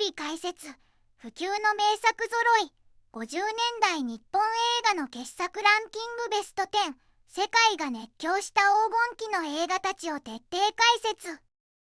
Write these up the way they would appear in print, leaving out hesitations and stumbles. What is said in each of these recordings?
り解説。不朽の名作揃い。50年代日本映画の傑作ランキングベスト10。世界が熱狂した黄金期の映画たちを徹底解説。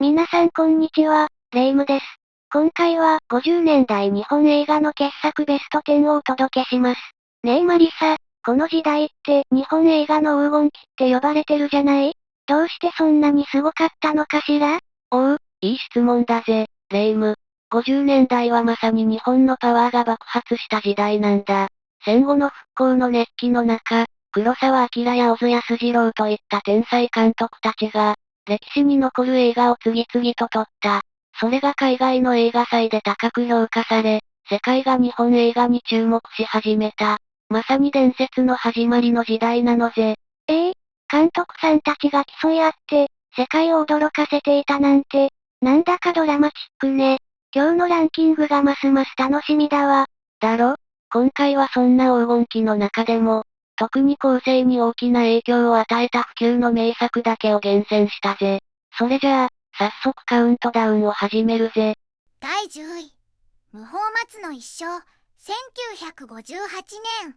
皆さんこんにちは、レイムです。今回は50年代日本映画の傑作ベスト10をお届けします。ねえマリサ、この時代って日本映画の黄金期って呼ばれてるじゃない？どうしてそんなにすごかったのかしら？おう、いい質問だぜ、レイム。50年代はまさに日本のパワーが爆発した時代なんだ。戦後の復興の熱気の中、黒澤明や小津安二郎といった天才監督たちが、歴史に残る映画を次々と撮った。それが海外の映画祭で高く評価され、世界が日本映画に注目し始めた。まさに伝説の始まりの時代なのぜ。監督さんたちが競い合って、世界を驚かせていたなんて、なんだかドラマチックね。今日のランキングがますます楽しみだわ。だろ？今回はそんな黄金期の中でも、特に後世に大きな影響を与えた不朽の名作だけを厳選したぜ。それじゃあ、早速カウントダウンを始めるぜ。第10位。無法松の一生。1958年。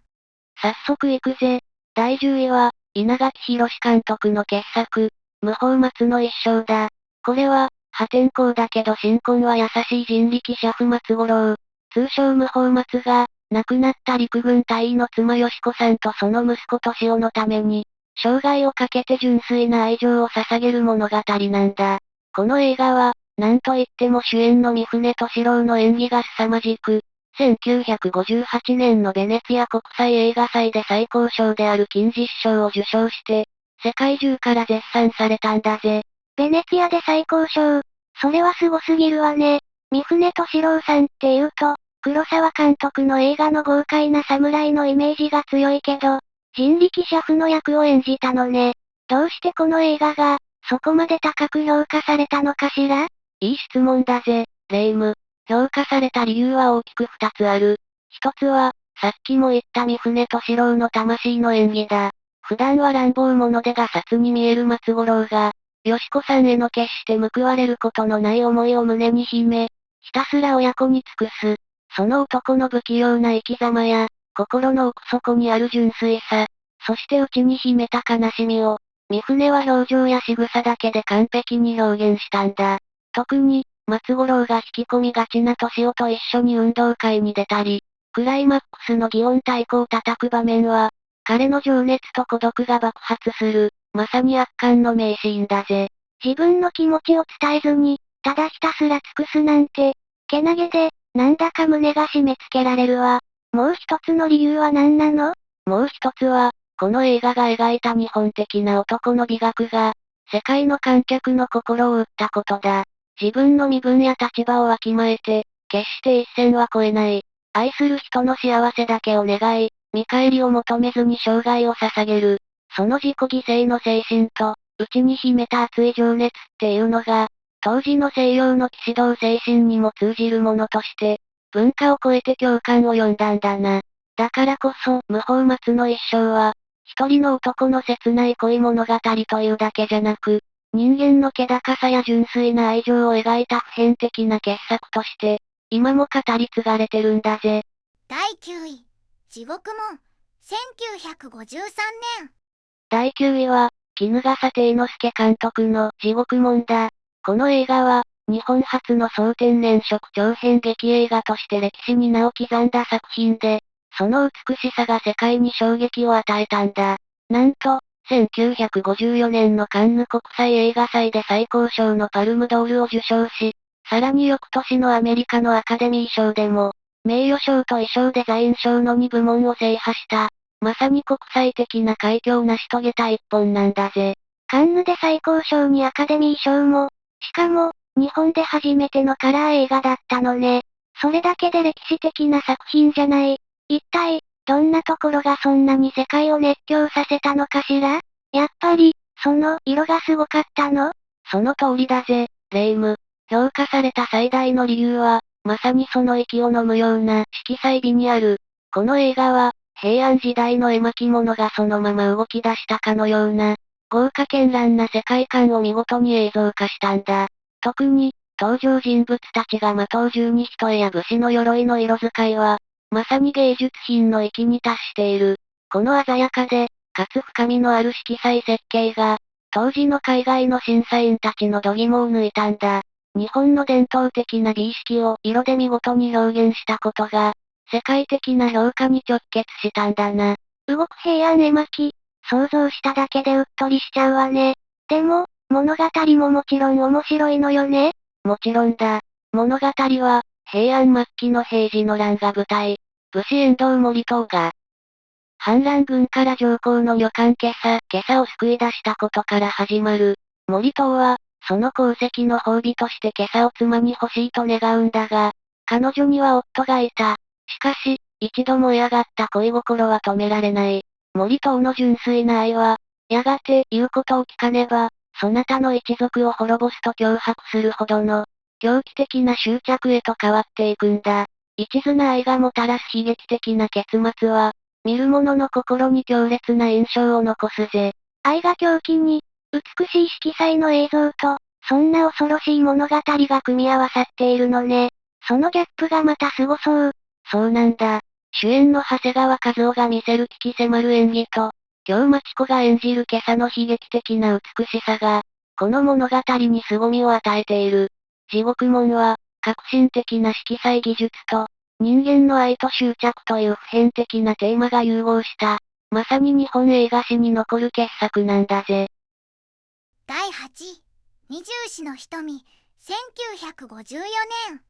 早速行くぜ。第10位は、稲垣浩監督の傑作、無法松の一生だ。これは、破天荒だけど新婚は優しい人力車夫松五郎、通称無法松が、亡くなった陸軍隊員の妻よし子さんとその息子敏夫のために、生涯をかけて純粋な愛情を捧げる物語なんだ。この映画は、なんといっても主演の三船敏郎の演技が凄まじく、1958年のベネツィア国際映画祭で最高賞である金獅子賞を受賞して、世界中から絶賛されたんだぜ。ベネツィアで最高賞。それはすごすぎるわね。三船敏郎さんって言うと、黒沢監督の映画の豪快な侍のイメージが強いけど、人力車夫の役を演じたのね。どうしてこの映画が、そこまで高く評価されたのかしら？いい質問だぜ、レイム。評価された理由は大きく2つある。一つは、さっきも言った三船敏郎の魂の演技だ。普段は乱暴者でが殺に見える松五郎が、よし子さんへの決して報われることのない思いを胸に秘め、ひたすら親子に尽くす。その男の不器用な生き様や、心の奥底にある純粋さ、そして内に秘めた悲しみを、三船は表情や仕草だけで完璧に表現したんだ。特に、松五郎が引き込みがちな敏夫と一緒に運動会に出たり、クライマックスの祇園太鼓を叩く場面は、彼の情熱と孤独が爆発する、まさに圧巻の名シーンだぜ。自分の気持ちを伝えずに、ただひたすら尽くすなんて、けなげで、なんだか胸が締め付けられるわ。もう一つの理由は何なの？もう一つは、この映画が描いた日本的な男の美学が、世界の観客の心を打ったことだ。自分の身分や立場をわきまえて、決して一線は越えない。愛する人の幸せだけを願い、見返りを求めずに生涯を捧げる。その自己犠牲の精神と、内に秘めた熱い情熱っていうのが、当時の西洋の騎士道精神にも通じるものとして、文化を超えて共感を呼んだんだな。だからこそ、無法松の一生は、一人の男の切ない恋物語というだけじゃなく、人間の気高さや純粋な愛情を描いた普遍的な傑作として、今も語り継がれてるんだぜ。第9位。地獄門。1953年。第9位は、衣笠貞之助監督の地獄門だ。この映画は、日本初の総天然色長編劇映画として歴史に名を刻んだ作品で、その美しさが世界に衝撃を与えたんだ。なんと、1954年のカンヌ国際映画祭で最高賞のパルムドールを受賞し、さらに翌年のアメリカのアカデミー賞でも、名誉賞と衣装デザイン賞の2部門を制覇した、まさに国際的な快挙を成し遂げた一本なんだぜ。カンヌで最高賞にアカデミー賞も、しかも、日本で初めてのカラー映画だったのね。それだけで歴史的な作品じゃない。一体、どんなところがそんなに世界を熱狂させたのかしら？やっぱり、その色がすごかったの？その通りだぜ、レイム。評価された最大の理由は、まさにその息を飲むような色彩美にある。この映画は、平安時代の絵巻物がそのまま動き出したかのような、豪華絢爛な世界観を見事に映像化したんだ。特に、登場人物たちがまとう十二人や武士の鎧の色使いは、まさに芸術品の域に達している。この鮮やかで、かつ深みのある色彩設計が、当時の海外の審査員たちの度肝を抜いたんだ。日本の伝統的な美意識を色で見事に表現したことが、世界的な評価に直結したんだな。動く平安絵巻、想像しただけでうっとりしちゃうわね。でも、物語ももちろん面白いのよね。もちろんだ。物語は、平安末期の平治の乱が舞台。武士遠藤盛遠が、反乱軍から上皇の女官今朝を救い出したことから始まる。盛遠は、その功績の褒美として今朝を妻に欲しいと願うんだが、彼女には夫がいた。しかし、一度燃え上がった恋心は止められない。盛遠の純粋な愛は、やがて言うことを聞かねば、そなたの一族を滅ぼすと脅迫するほどの、狂気的な執着へと変わっていくんだ。一途な愛がもたらす悲劇的な結末は、見る者の心に強烈な印象を残すぜ。愛が狂気に、美しい色彩の映像と、そんな恐ろしい物語が組み合わさっているのね。そのギャップがまた凄そう。そうなんだ。主演の長谷川一夫が見せる鬼気迫る演技と、京町子が演じる今朝の悲劇的な美しさが、この物語に凄みを与えている。地獄門は、革新的な色彩技術と、人間の愛と執着という普遍的なテーマが融合した、まさに日本映画史に残る傑作なんだぜ。第8位、二十四の瞳、1954年。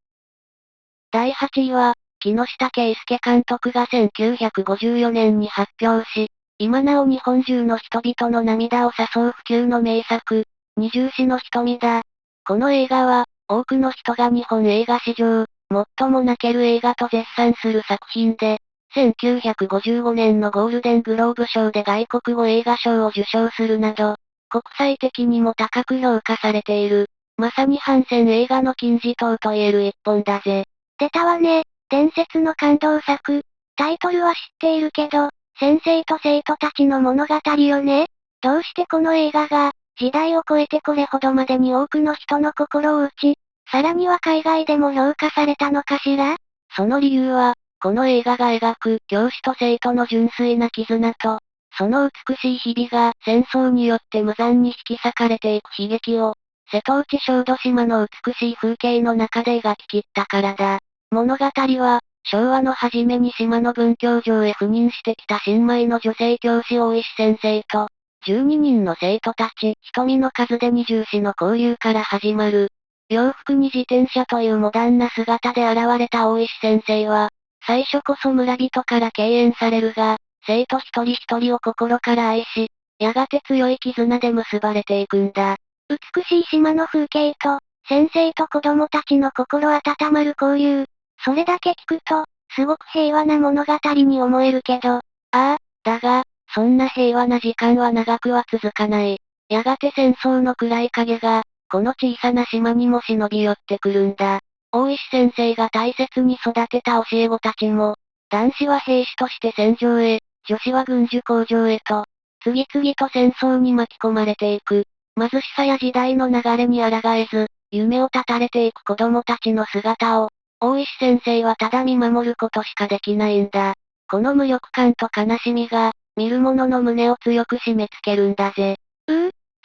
第8位は、木下圭介監督が1954年に発表し、今なお日本中の人々の涙を誘う不朽の名作、二十四の瞳だ。この映画は、多くの人が日本映画史上、最も泣ける映画と絶賛する作品で、1955年のゴールデングローブ賞で外国語映画賞を受賞するなど、国際的にも高く評価されている。まさに反戦映画の金字塔と言える一本だぜ。出たわね、伝説の感動作。タイトルは知っているけど、先生と生徒たちの物語よね。どうしてこの映画が、時代を超えてこれほどまでに多くの人の心を打ち、さらには海外でも評価されたのかしら？その理由は、この映画が描く教師と生徒の純粋な絆と、その美しい日々が戦争によって無残に引き裂かれていく悲劇を、瀬戸内小豆島の美しい風景の中で描き切ったからだ。物語は、昭和の初めに島の文教場へ赴任してきた新米の女性教師大石先生と、12人の生徒たち、瞳の数で二十四の交流から始まる。洋服に自転車というモダンな姿で現れた大石先生は、最初こそ村人から敬遠されるが、生徒一人一人を心から愛し、やがて強い絆で結ばれていくんだ。美しい島の風景と、先生と子供たちの心温まる交流。それだけ聞くと、すごく平和な物語に思えるけど、だが、そんな平和な時間は長くは続かない。やがて戦争の暗い影が、この小さな島にも忍び寄ってくるんだ。大石先生が大切に育てた教え子たちも、男子は兵士として戦場へ、女子は軍需工場へと、次々と戦争に巻き込まれていく。貧しさや時代の流れに抗えず、夢を絶たれていく子供たちの姿を、大石先生はただ見守ることしかできないんだ。この無力感と悲しみが、見る者の胸を強く締め付けるんだぜ。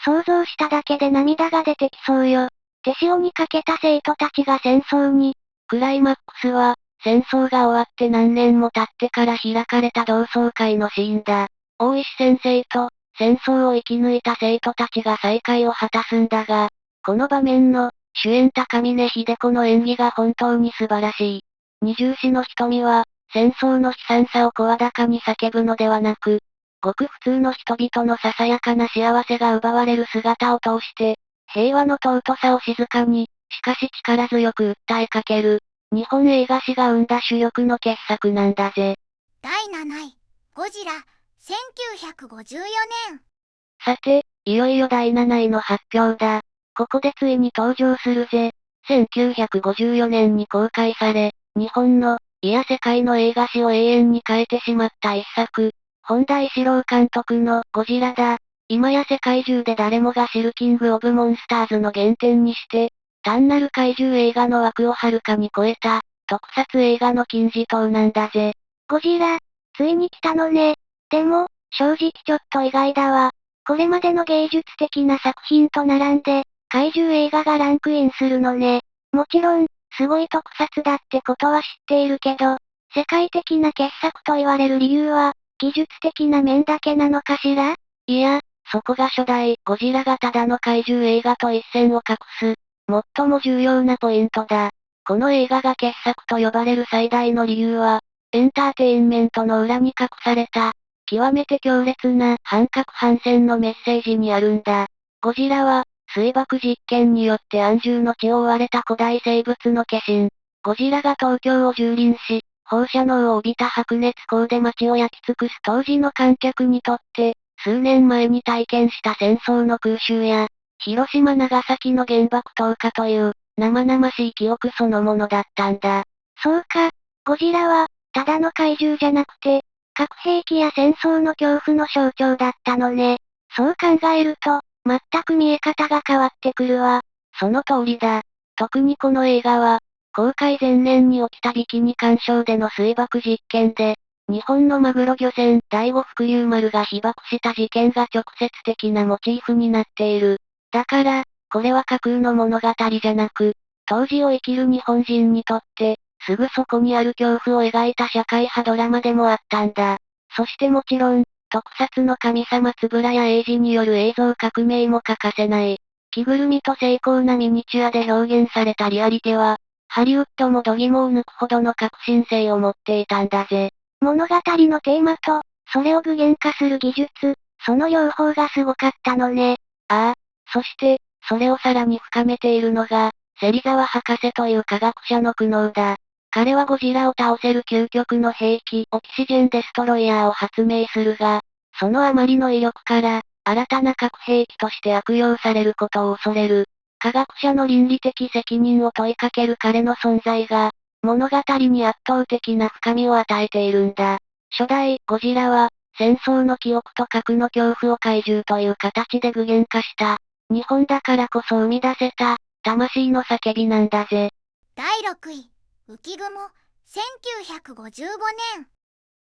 想像しただけで涙が出てきそうよ。手塩にかけた生徒たちが戦争に。クライマックスは、戦争が終わって何年も経ってから開かれた同窓会のシーンだ。大石先生と、戦争を生き抜いた生徒たちが再会を果たすんだが、この場面の、主演高峰秀子の演技が本当に素晴らしい。二十四の瞳は、戦争の悲惨さを声高に叫ぶのではなく、ごく普通の人々のささやかな幸せが奪われる姿を通して、平和の尊さを静かに、しかし力強く訴えかける、日本映画史が生んだ主力の傑作なんだぜ。第7位、ゴジラ、1954年。さて、いよいよ第7位の発表だ。ここでついに登場するぜ。1954年に公開され、日本の、いや世界の映画史を永遠に変えてしまった一作。本田一郎監督のゴジラだ。今や世界中で誰もが知るキングオブモンスターズの原点にして、単なる怪獣映画の枠をはるかに超えた、特撮映画の金字塔なんだぜ。ゴジラ、ついに来たのね。でも、正直ちょっと意外だわ。これまでの芸術的な作品と並んで、怪獣映画がランクインするのね。もちろん、すごい特撮だってことは知っているけど、世界的な傑作と言われる理由は、技術的な面だけなのかしら？いや、そこが初代ゴジラがただの怪獣映画と一線を画す、最も重要なポイントだ。この映画が傑作と呼ばれる最大の理由は、エンターテインメントの裏に隠された、極めて強烈な反核反戦のメッセージにあるんだ。ゴジラは、水爆実験によって安住の地を追われた古代生物の化身。ゴジラが東京を蹂躙し、放射能を帯びた白熱光で街を焼き尽くす当時の観客にとって、数年前に体験した戦争の空襲や、広島長崎の原爆投下という、生々しい記憶そのものだったんだ。そうか、ゴジラは、ただの怪獣じゃなくて、核兵器や戦争の恐怖の象徴だったのね。そう考えると、全く見え方が変わってくるわ。その通りだ。特にこの映画は、公開前年に起きたビキニ干渉での水爆実験で、日本のマグロ漁船第五福竜丸が被爆した事件が直接的なモチーフになっている。だから、これは架空の物語じゃなく、当時を生きる日本人にとって、すぐそこにある恐怖を描いた社会派ドラマでもあったんだ。そしてもちろん、特撮の神様つぶらや英二による映像革命も欠かせない。着ぐるみと精巧なミニチュアで表現されたリアリティは、ハリウッドも度肝を抜くほどの革新性を持っていたんだぜ。物語のテーマと、それを具現化する技術、その両方がすごかったのね。ああ、そして、それをさらに深めているのが、芹沢博士という科学者の苦悩だ。彼はゴジラを倒せる究極の兵器、オキシジェンデストロイヤーを発明するが、そのあまりの威力から、新たな核兵器として悪用されることを恐れる。科学者の倫理的責任を問いかける彼の存在が、物語に圧倒的な深みを与えているんだ。初代ゴジラは、戦争の記憶と核の恐怖を怪獣という形で具現化した。日本だからこそ生み出せた、魂の叫びなんだぜ。第6位、浮雲、1955年。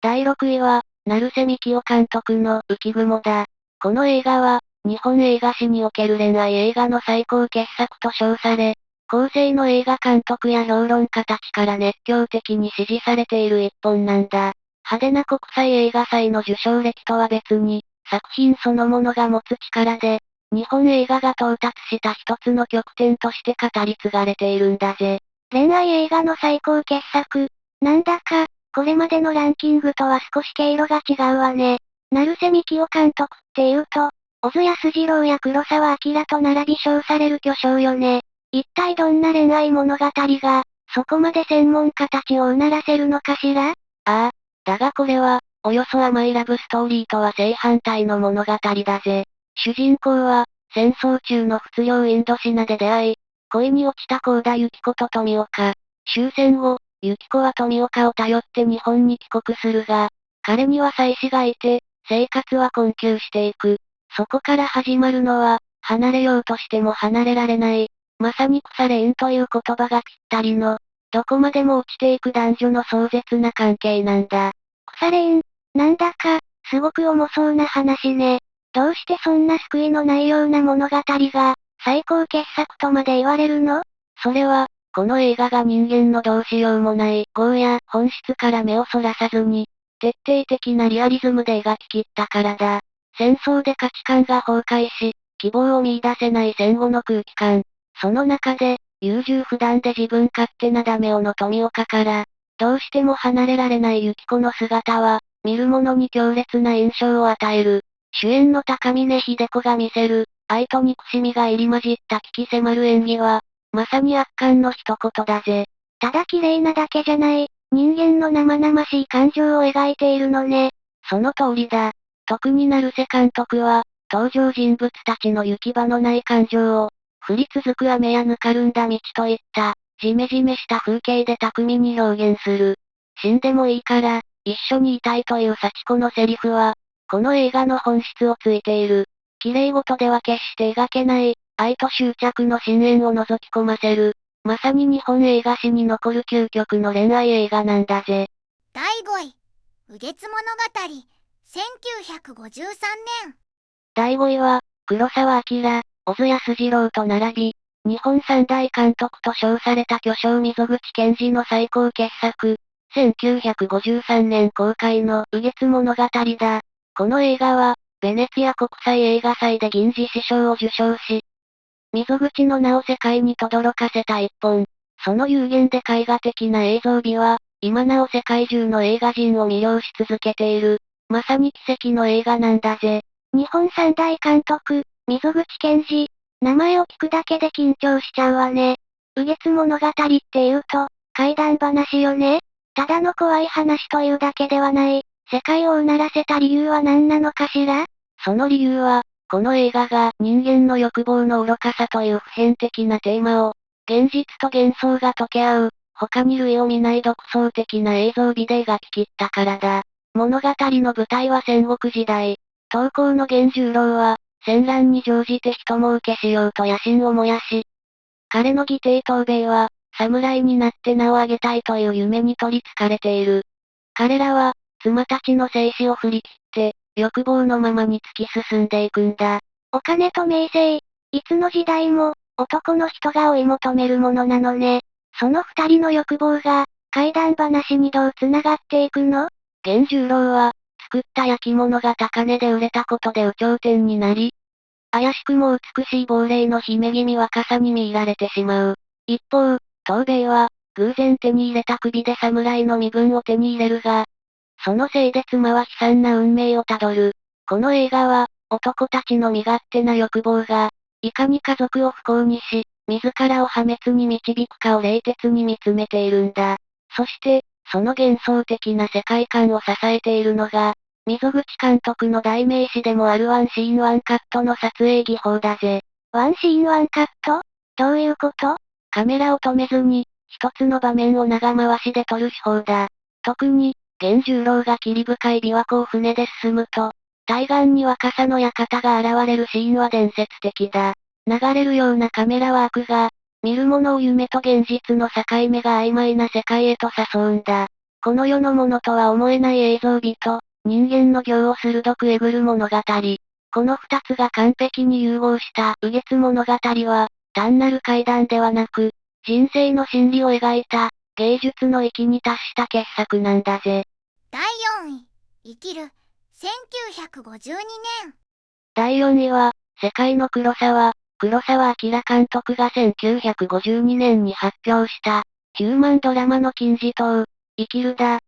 第6位は、成瀬幹雄監督の浮雲だ。この映画は、日本映画史における恋愛映画の最高傑作と称され、後世の映画監督や評論家たちから熱狂的に支持されている一本なんだ。派手な国際映画祭の受賞歴とは別に、作品そのものが持つ力で、日本映画が到達した一つの極点として語り継がれているんだぜ。恋愛映画の最高傑作。なんだか、これまでのランキングとは少し毛色が違うわね。成瀬幹雄監督って言うと、小津安二郎や黒澤明と並び称される巨匠よね。一体どんな恋愛物語が、そこまで専門家たちをうならせるのかしら？ああ、だがこれは、およそ甘いラブストーリーとは正反対の物語だぜ。主人公は、戦争中の仏領インドシナで出会い、恋に落ちた幸田由紀子と富岡。終戦後、由紀子は富岡を頼って日本に帰国するが、彼には妻子がいて、生活は困窮していく。そこから始まるのは、離れようとしても離れられない。まさに腐れ縁という言葉がぴったりの、どこまでも落ちていく男女の壮絶な関係なんだ。腐れ縁、なんだか、すごく重そうな話ね。どうしてそんな救いのないような物語が、最高傑作とまで言われるの？それは、この映画が人間のどうしようもない業や本質から目をそらさずに、徹底的なリアリズムで描き切ったからだ。戦争で価値観が崩壊し、希望を見出せない戦後の空気感。その中で、優柔不断で自分勝手なダメ男の富岡から、どうしても離れられないユキコの姿は、見る者に強烈な印象を与える。主演の高峰秀子が見せる、愛と憎しみが入り混じった危機迫る演技は、まさに圧巻の一言だぜ。ただ綺麗なだけじゃない、人間の生々しい感情を描いているのね。その通りだ。特に成瀬監督は、登場人物たちの行き場のない感情を、降り続く雨やぬかるんだ道といった、ジメジメした風景で巧みに表現する。死んでもいいから、一緒にいたいという幸子のセリフは、この映画の本質をついている。綺麗事では決して描けない、愛と執着の深淵を覗き込ませる、まさに日本映画史に残る究極の恋愛映画なんだぜ。第5位、雨月物語、1953年。第5位は、黒澤明、小津安二郎と並び、日本三大監督と称された巨匠溝口健二の最高傑作、1953年公開の雨月物語だ。この映画は、ベネツィア国際映画祭で銀獅子賞を受賞し、溝口の名を世界に轟かせた一本。その有限で絵画的な映像美は、今なお世界中の映画人を魅了し続けている。まさに奇跡の映画なんだぜ。日本三大監督、溝口健二。名前を聞くだけで緊張しちゃうわね。雨月物語って言うと、怪談話よね。ただの怖い話というだけではない。世界をうならせた理由は何なのかしら？その理由は、この映画が人間の欲望の愚かさという普遍的なテーマを、現実と幻想が溶け合う、他に類を見ない独創的な映像美で描き切ったからだ。物語の舞台は戦国時代。刀工の源十郎は、戦乱に乗じて人儲けしようと野心を燃やし、彼の義弟藤兵衛は、侍になって名を上げたいという夢に取り憑かれている。彼らは、妻たちの生死を振り切って、欲望のままに突き進んでいくんだ。お金と名声、いつの時代も、男の人が追い求めるものなのね。その二人の欲望が、怪談話にどう繋がっていくの？源十郎は、作った焼き物が高値で売れたことで有頂天になり、怪しくも美しい亡霊の姫君若さに見入られてしまう。一方、藤兵衛は、偶然手に入れた首で侍の身分を手に入れるが、そのせいで妻は悲惨な運命をたどる。この映画は、男たちの身勝手な欲望が、いかに家族を不幸にし、自らを破滅に導くかを冷徹に見つめているんだ。そして、その幻想的な世界観を支えているのが、溝口監督の代名詞でもあるワンシーンワンカットの撮影技法だぜ。ワンシーンワンカット？どういうこと？カメラを止めずに、一つの場面を長回しで撮る手法だ。特に、源十郎が霧深い琵琶湖を船で進むと、対岸に若狭の館が現れるシーンは伝説的だ。流れるようなカメラワークが、見る者を夢と現実の境目が曖昧な世界へと誘うんだ。この世のものとは思えない映像美と、人間の行を鋭くえぐる物語。この二つが完璧に融合した雨月物語は、単なる怪談ではなく、人生の真理を描いた、芸術の域に達した傑作なんだぜ。第4位、生きる、1952年。第4位は、世界の黒澤明監督が1952年に発表した、ヒューマンドラマの金字塔、生きるだ。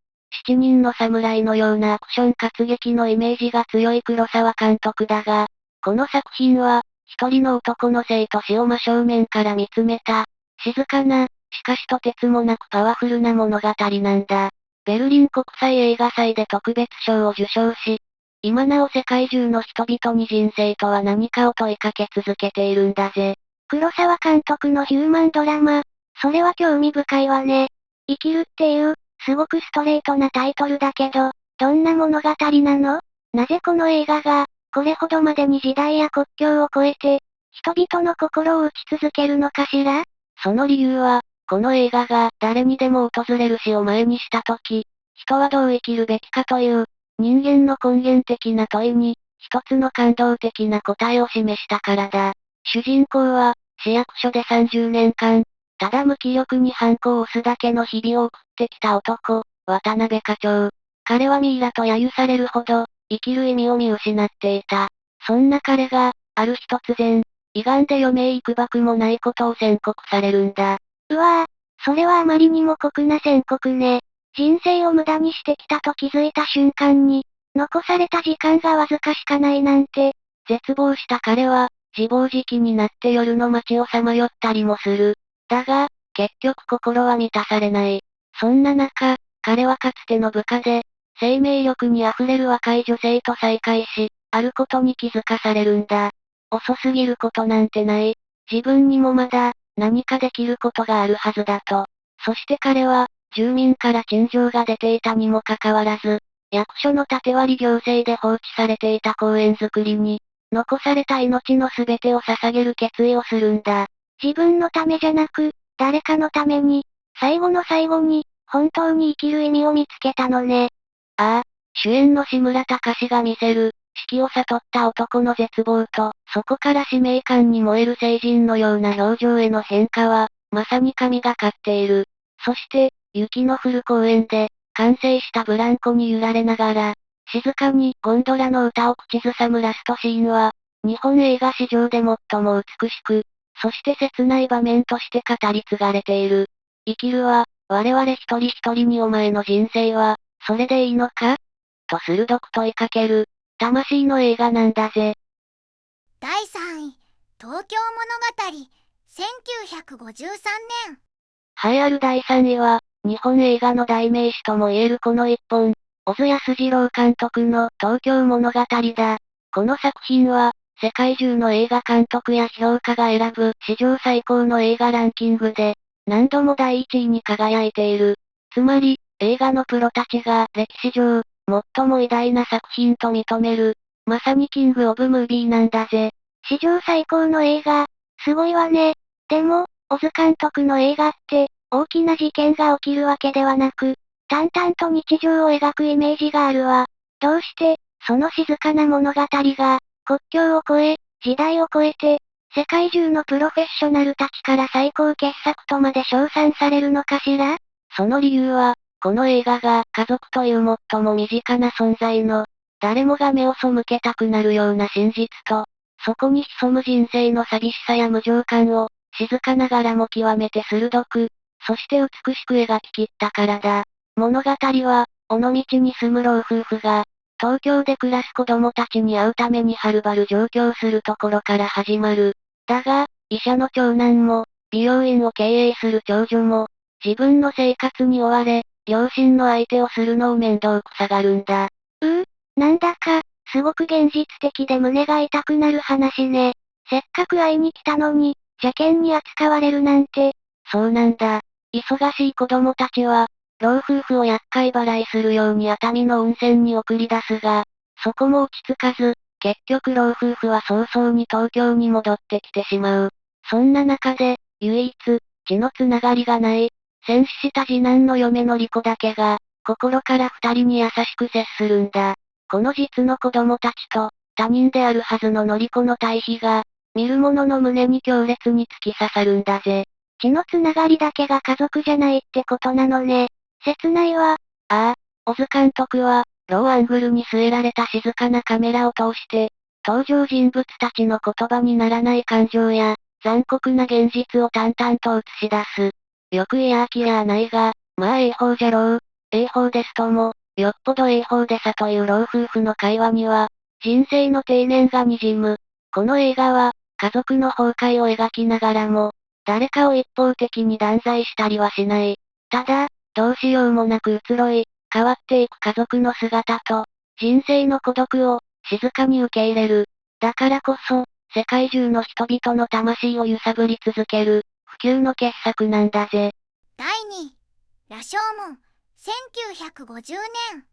7人の侍のようなアクション活劇のイメージが強い黒澤監督だが、この作品は、一人の男の生と死を真正面から見つめた、静かな、しかしとてつもなくパワフルな物語なんだ。ベルリン国際映画祭で特別賞を受賞し、今なお世界中の人々に人生とは何かを問いかけ続けているんだぜ。黒澤監督のヒューマンドラマ。それは興味深いわね。生きるっていう、すごくストレートなタイトルだけど、どんな物語なの？なぜこの映画が、これほどまでに時代や国境を超えて、人々の心を打ち続けるのかしら？その理由は、この映画が誰にでも訪れる死を前にしたとき、人はどう生きるべきかという、人間の根源的な問いに、一つの感動的な答えを示したからだ。主人公は、市役所で30年間、ただ無気力にハンコを押すだけの日々を送ってきた男、渡辺課長。彼はミイラと揶揄されるほど、生きる意味を見失っていた。そんな彼が、ある日突然、胃がんで余命いくばくもないことを宣告されるんだ。うわぁ、それはあまりにも酷な宣告ね。人生を無駄にしてきたと気づいた瞬間に、残された時間がわずかしかないなんて。絶望した彼は、自暴自棄になって夜の街をさまよったりもする。だが、結局心は満たされない。そんな中、彼はかつての部下で、生命力に溢れる若い女性と再会し、あることに気づかされるんだ。遅すぎることなんてない。自分にもまだ、何かできることがあるはずだと。そして彼は、住民から陳情が出ていたにもかかわらず、役所の縦割り行政で放置されていた公園作りに、残された命の全てを捧げる決意をするんだ。自分のためじゃなく、誰かのために、最後の最後に、本当に生きる意味を見つけたのね。ああ、主演の志村隆が見せる、死期を悟った男の絶望と、そこから使命感に燃える聖人のような表情への変化は、まさに神がかっている。そして、雪の降る公園で、完成したブランコに揺られながら、静かにゴンドラの歌を口ずさむラストシーンは、日本映画史上で最も美しく、そして切ない場面として語り継がれている。生きるは、我々一人一人にお前の人生は、それでいいのかと鋭く問いかける、魂の映画なんだぜ。第3位、東京物語、1953年。栄えある第3位は、日本映画の代名詞とも言えるこの一本、小津安二郎監督の東京物語だ。この作品は、世界中の映画監督や批評家が選ぶ史上最高の映画ランキングで、何度も第1位に輝いている。つまり、映画のプロたちが歴史上、最も偉大な作品と認める、まさにキングオブムービーなんだぜ。史上最高の映画、すごいわね。でも、小津監督の映画って、大きな事件が起きるわけではなく、淡々と日常を描くイメージがあるわ。どうして、その静かな物語が、国境を越え、時代を超えて、世界中のプロフェッショナルたちから最高傑作とまで称賛されるのかしら？その理由は、この映画が家族という最も身近な存在の、誰もが目を背けたくなるような真実と、そこに潜む人生の寂しさや無常感を、静かながらも極めて鋭く、そして美しく描き切ったからだ。物語は、尾道に住む老夫婦が、東京で暮らす子供たちに会うためにはるばる上京するところから始まる。だが、医者の長男も、美容院を経営する長女も、自分の生活に追われ、両親の相手をするのを面倒くさがるんだ。なんだか、すごく現実的で胸が痛くなる話ね。せっかく会いに来たのに、邪険に扱われるなんて。そうなんだ。忙しい子供たちは、老夫婦を厄介払いするように熱海の温泉に送り出すが、そこも落ち着かず、結局老夫婦は早々に東京に戻ってきてしまう。そんな中で、唯一、血のつながりがない、戦死した次男の嫁の莉子だけが、心から二人に優しく接するんだ。この実の子供たちと、他人であるはずの典子の対比が、見る者の胸に強烈に突き刺さるんだぜ。血のつながりだけが家族じゃないってことなのね。切ないわ。ああ、小津監督は、ローアングルに据えられた静かなカメラを通して、登場人物たちの言葉にならない感情や、残酷な現実を淡々と映し出す。よくいやきやないが、まあ方じゃろう。方ですとも、よっぽど方でさという老夫婦の会話には、人生の定年が滲む。この映画は、家族の崩壊を描きながらも、誰かを一方的に断罪したりはしない。ただ、どうしようもなく移ろい、変わっていく家族の姿と、人生の孤独を、静かに受け入れる。だからこそ、世界中の人々の魂を揺さぶり続ける、不朽の傑作なんだぜ。第2位、羅生門、1950年。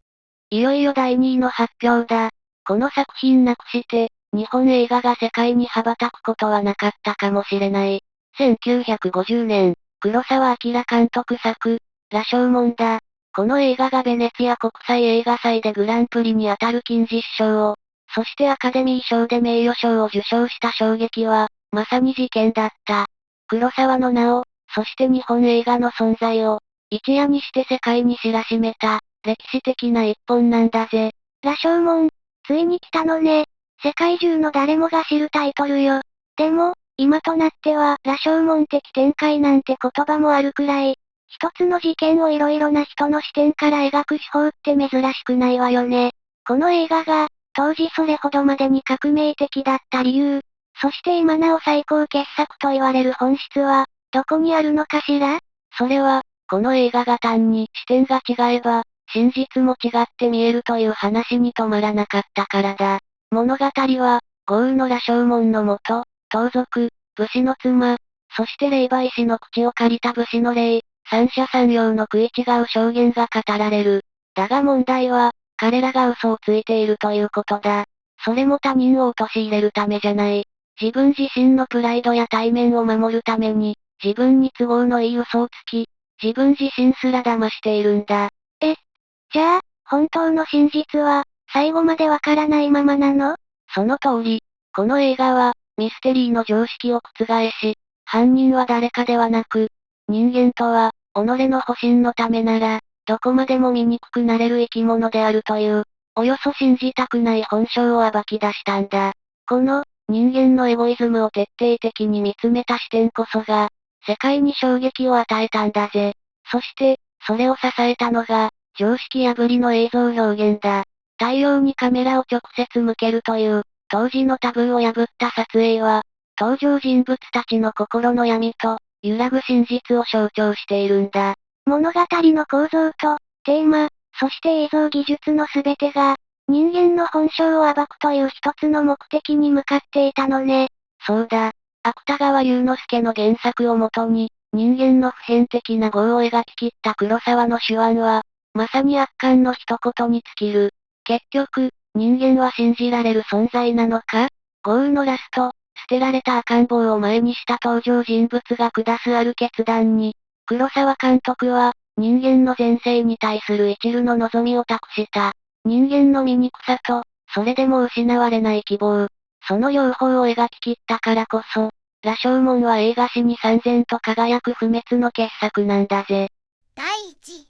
いよいよ第2位の発表だ。この作品なくして、日本映画が世界に羽ばたくことはなかったかもしれない。1950年、黒澤明監督作、羅生門だ。この映画がベネツィア国際映画祭でグランプリにあたる金獅子賞を、そしてアカデミー賞で名誉賞を受賞した衝撃は、まさに事件だった。黒澤の名を、そして日本映画の存在を、一夜にして世界に知らしめた、歴史的な一本なんだぜ。羅生門、ついに来たのね。世界中の誰もが知るタイトルよ。でも、今となっては、羅生門的展開なんて言葉もあるくらい、一つの事件をいろいろな人の視点から描く手法って珍しくないわよね。この映画が、当時それほどまでに革命的だった理由、そして今なお最高傑作と言われる本質は、どこにあるのかしら？それは、この映画が単に視点が違えば、真実も違って見えるという話に止まらなかったからだ。物語は、豪雨の羅生門のもと、盗賊、武士の妻、そして霊媒師の口を借りた武士の霊、三者三様の食い違う証言が語られる。だが問題は、彼らが嘘をついているということだ。それも他人を陥れるためじゃない。自分自身のプライドや体面を守るために、自分に都合のいい嘘をつき、自分自身すら騙しているんだ。じゃあ、本当の真実は、最後までわからないままなの？その通り、この映画は、ミステリーの常識を覆し、犯人は誰かではなく、人間とは、己の保身のためなら、どこまでも醜くなれる生き物であるという、およそ信じたくない本性を暴き出したんだ。この、人間のエゴイズムを徹底的に見つめた視点こそが、世界に衝撃を与えたんだぜ。そして、それを支えたのが、常識破りの映像表現だ。太陽にカメラを直接向けるという、当時のタブーを破った撮影は、登場人物たちの心の闇と、揺らぐ真実を象徴しているんだ。物語の構造と、テーマ、そして映像技術のすべてが、人間の本性を暴くという一つの目的に向かっていたのね。そうだ。芥川龍之介の原作をもとに、人間の普遍的な業を描き切った黒沢の手腕は、まさに圧巻の一言に尽きる。結局、人間は信じられる存在なのか？豪雨のラスト、捨てられた赤ん坊を前にした登場人物が下すある決断に、黒沢監督は、人間の前世に対する一縷の望みを託した。人間の醜さと、それでも失われない希望。その両方を描き切ったからこそ、羅生門は映画史に燦然と輝く不滅の傑作なんだぜ。第1位、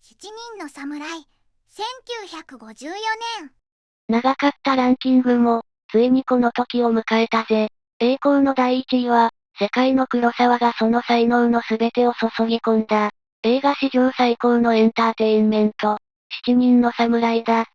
7人の侍、1954年。長かったランキングも、ついにこの時を迎えたぜ。栄光の第1位は、世界の黒沢がその才能の全てを注ぎ込んだ。映画史上最高のエンターテインメント、7人の侍だ。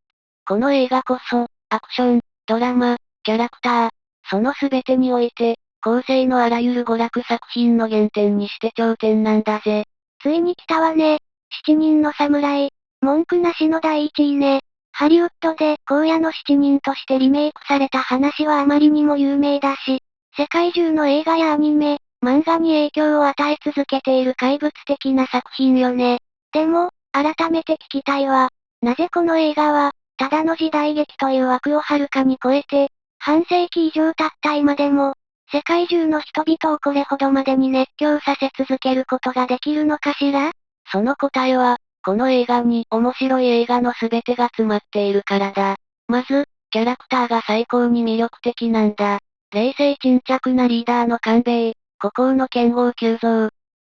この映画こそ、アクション、ドラマ、キャラクター、その全てにおいて、後世のあらゆる娯楽作品の原点にして頂点なんだぜ。ついに来たわね。7人の侍。文句なしの第1位ね。ハリウッドで荒野の7人としてリメイクされた話はあまりにも有名だし、世界中の映画やアニメ、漫画に影響を与え続けている怪物的な作品よね。でも、改めて聞きたいわ。なぜこの映画は、ただの時代劇という枠をはるかに超えて、半世紀以上経った今でも、世界中の人々をこれほどまでに熱狂させ続けることができるのかしら？その答えは、この映画に面白い映画の全てが詰まっているからだ。まず、キャラクターが最高に魅力的なんだ。冷静沈着なリーダーの官兵衛、孤高の剣豪急増。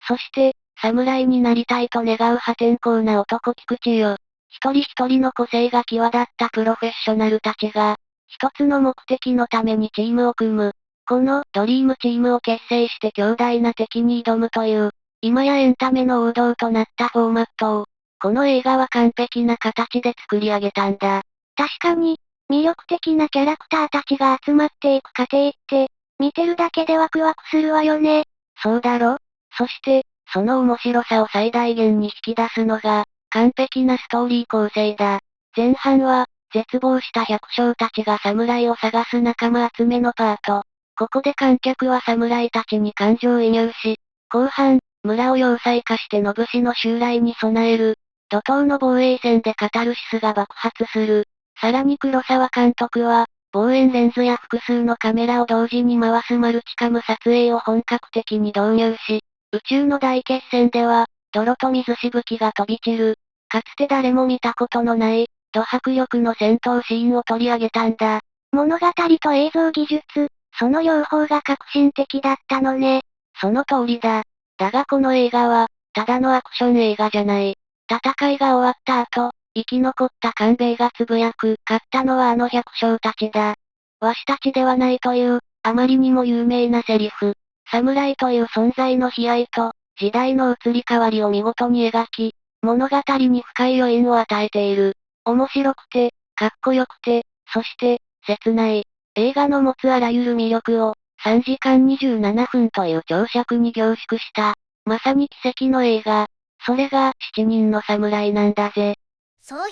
そして、侍になりたいと願う破天荒な男菊池よ。一人一人の個性が際立ったプロフェッショナルたちが、一つの目的のためにチームを組む。このドリームチームを結成して強大な敵に挑むという、今やエンタメの王道となったフォーマットを、この映画は完璧な形で作り上げたんだ。確かに、魅力的なキャラクターたちが集まっていく過程って、見てるだけでワクワクするわよね。そうだろ？そして、その面白さを最大限に引き出すのが、完璧なストーリー構成だ。前半は、絶望した百姓たちが侍を探す仲間集めのパート。ここで観客は侍たちに感情移入し、後半、村を要塞化して野武士の襲来に備える、怒涛の防衛戦でカタルシスが爆発する。さらに黒沢監督は、望遠レンズや複数のカメラを同時に回すマルチカム撮影を本格的に導入し、宇宙の大決戦では、泥と水しぶきが飛び散る。かつて誰も見たことのない、ド迫力の戦闘シーンを取り上げたんだ。物語と映像技術、その両方が革新的だったのね。その通りだ。だがこの映画は、ただのアクション映画じゃない。戦いが終わった後、生き残った官兵衛がつぶやく、勝ったのはあの百姓たちだ。わしたちではないという、あまりにも有名なセリフ。侍という存在の悲哀と、時代の移り変わりを見事に描き、物語に深い余韻を与えている。面白くて、かっこよくて、そして、切ない。映画の持つあらゆる魅力を、3時間27分という長尺に凝縮した、まさに奇跡の映画。それが、7人の侍なんだぜ。総評、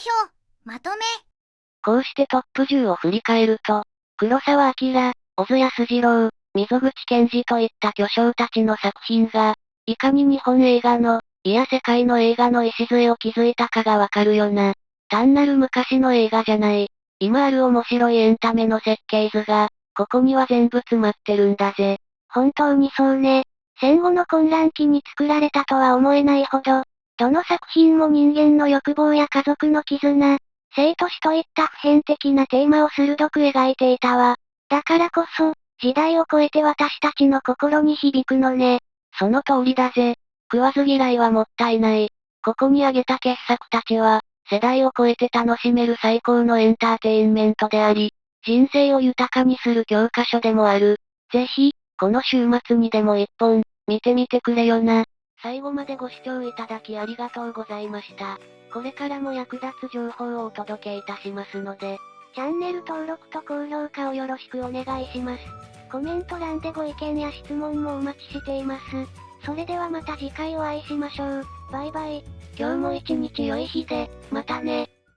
まとめ。こうしてトップ10を振り返ると、黒澤明、小津安二郎、溝口健二といった巨匠たちの作品が、いかに日本映画の、いや世界の映画の礎を築いたかがわかるよな。単なる昔の映画じゃない。今ある面白いエンタメの設計図が、ここには全部詰まってるんだぜ。本当にそうね。戦後の混乱期に作られたとは思えないほど、どの作品も人間の欲望や家族の絆、生と死といった普遍的なテーマを鋭く描いていたわ。だからこそ、時代を超えて私たちの心に響くのね。その通りだぜ。食わず嫌いはもったいない。ここに挙げた傑作たちは、世代を超えて楽しめる最高のエンターテインメントであり、人生を豊かにする教科書でもある。ぜひ、この週末にでも一本、見てみてくれよな。最後までご視聴いただきありがとうございました。これからも役立つ情報をお届けいたしますので、チャンネル登録と高評価をよろしくお願いします。コメント欄でご意見や質問もお待ちしています。それではまた次回お会いしましょう。バイバイ。今日も一日良い日で、またね。